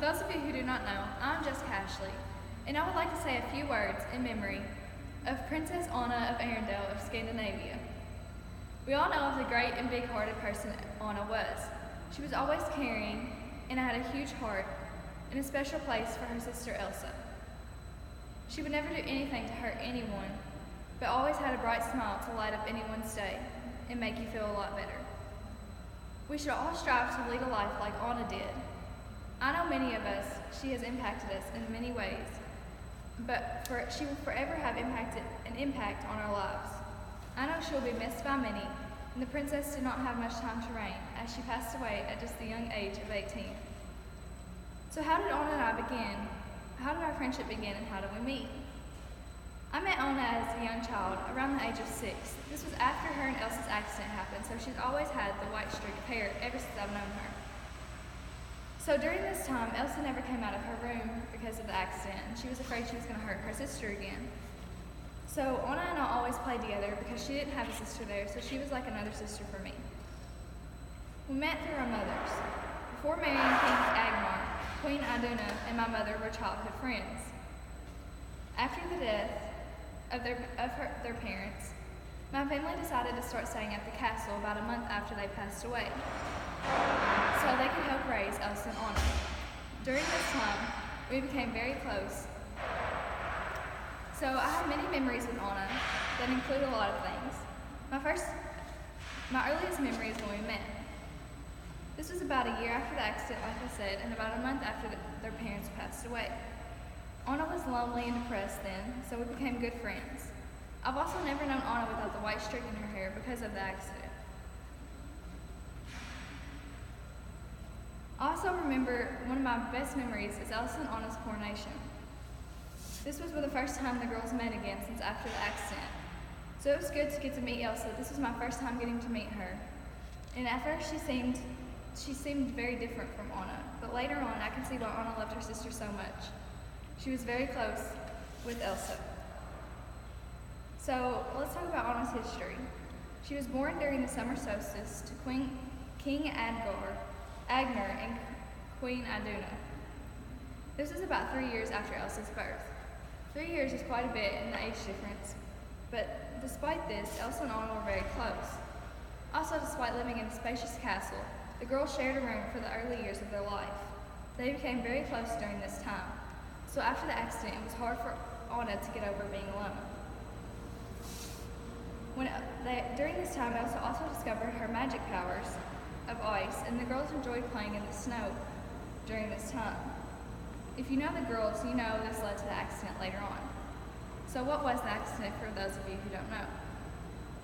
those of you who do not know, I'm Jessica Ashley, and I would like to say a few words in memory of Princess Anna of Arendelle of Scandinavia. We all know of the great and big-hearted person Anna was. She was always caring and had a huge heart and a special place for her sister Elsa. She would never do anything to hurt anyone, but always had a bright smile to light up anyone's day and make you feel a lot better. We should all strive to lead a life like Anna did. I know many of us, she has impacted us in many ways, but she will forever have an impact on our lives. I know she will be missed by many, and the princess did not have much time to reign, as she passed away at just the young age of 18. So how did Anna and I begin? How did our friendship begin, and how did we meet? I met Anna as a young child, around the age of 6. This was after her and Elsa's accident happened, so she's always had the white streak of hair ever since I've known her. So during this time, Elsa never came out of her room because of the accident, and she was afraid she was going to hurt her sister again. So Anna and I always played together because she didn't have a sister there, so she was like another sister for me. We met through our mothers. Before marrying King Agmar, Queen Iduna and my mother were childhood friends. After the death of their parents, my family decided to start staying at the castle about a month after they passed away, so they could help raise Elsa and Anna. During this time, we became very close. So I have many memories with Anna that include a lot of things. My earliest memory is when we met. This was about a year after the accident, like I said, and about a month after their parents passed away. Anna was lonely and depressed then, so we became good friends. I've also never known Anna without the white streak in her hair because of the accident. I also remember one of my best memories is Elsa and Anna's coronation. This was for the first time the girls met again since after the accident. So it was good to get to meet Elsa. This was my first time getting to meet her. And at first she seemed very different from Anna, but later on I can see why Anna loved her sister so much. She was very close with Elsa. So let's talk about Anna's history. She was born during the summer solstice to King Agnar and Queen Iduna. This was about 3 years after Elsa's birth. 3 years is quite a bit in the age difference, but despite this, Elsa and Anna were very close. Also, despite living in a spacious castle, the girls shared a room for the early years of their life. They became very close during this time. So after the accident, it was hard for Anna to get over being alone. During this time, Elsa also discovered her magic powers of ice, and the girls enjoyed playing in the snow during this time. If you know the girls, you know this led to the accident later on. So what was the accident for those of you who don't know?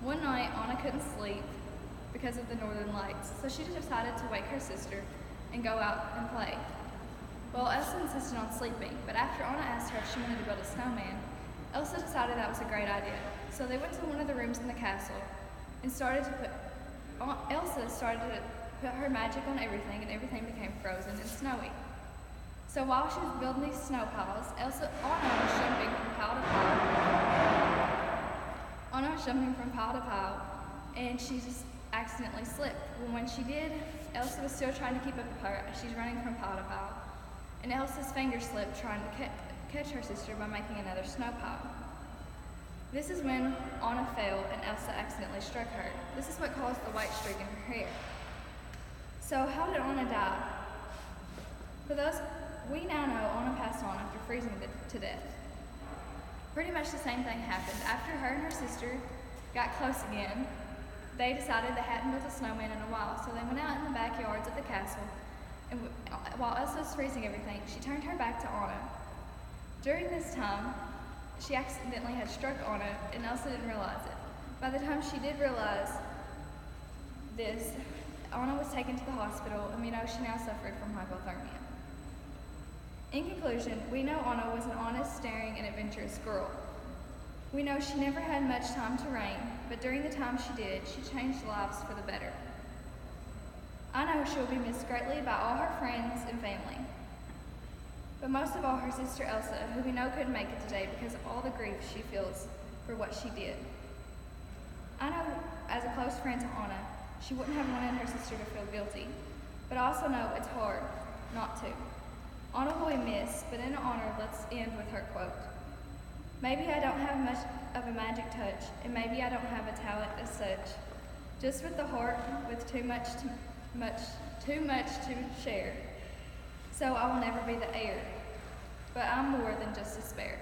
One night, Anna couldn't sleep because of the northern lights, so she decided to wake her sister and go out and play. Well, Elsa insisted on sleeping, but after Anna asked her if she wanted to build a snowman, Elsa decided that was a great idea. So they went to one of the rooms in the castle and Elsa started to put her magic on everything, and everything became frozen and snowy. So while she was building these snow piles, Anna was jumping from pile to pile. Anna was jumping from pile to pile, and she just accidentally slipped. Well, when she did, Elsa was still trying to keep up with her as she's running from pile to pile. And Elsa's finger slipped trying to catch her sister by making another snow pile. This is when Anna fell and Elsa accidentally struck her. This is what caused the white streak in her hair. So how did Anna die? For those, we now know Anna passed on after freezing to death. Pretty much the same thing happened. After her and her sister got close again, they decided they hadn't built a snowman in a while, so they went out in the backyards of the castle, and while Elsa was freezing everything, she turned her back to Anna. During this time, she accidentally had struck Anna, and Elsa didn't realize it. By the time she did realize this, Anna was taken to the hospital, and we know she now suffered from hypothermia. In conclusion, we know Anna was an honest, daring, and adventurous girl. We know she never had much time to reign, but during the time she did, she changed lives for the better. I know she will be missed greatly by all her friends and family, but most of all her sister Elsa, who we know couldn't make it today because of all the grief she feels for what she did. I know, as a close friend to Anna, she wouldn't have wanted her sister to feel guilty, but I also know it's hard not to. Anna will be missed, but in honor, let's end with her quote. Maybe I don't have much of a magic touch, and maybe I don't have a talent as such. Just with the heart, with too much to share. So I will never be the heir, but I'm more than just despair.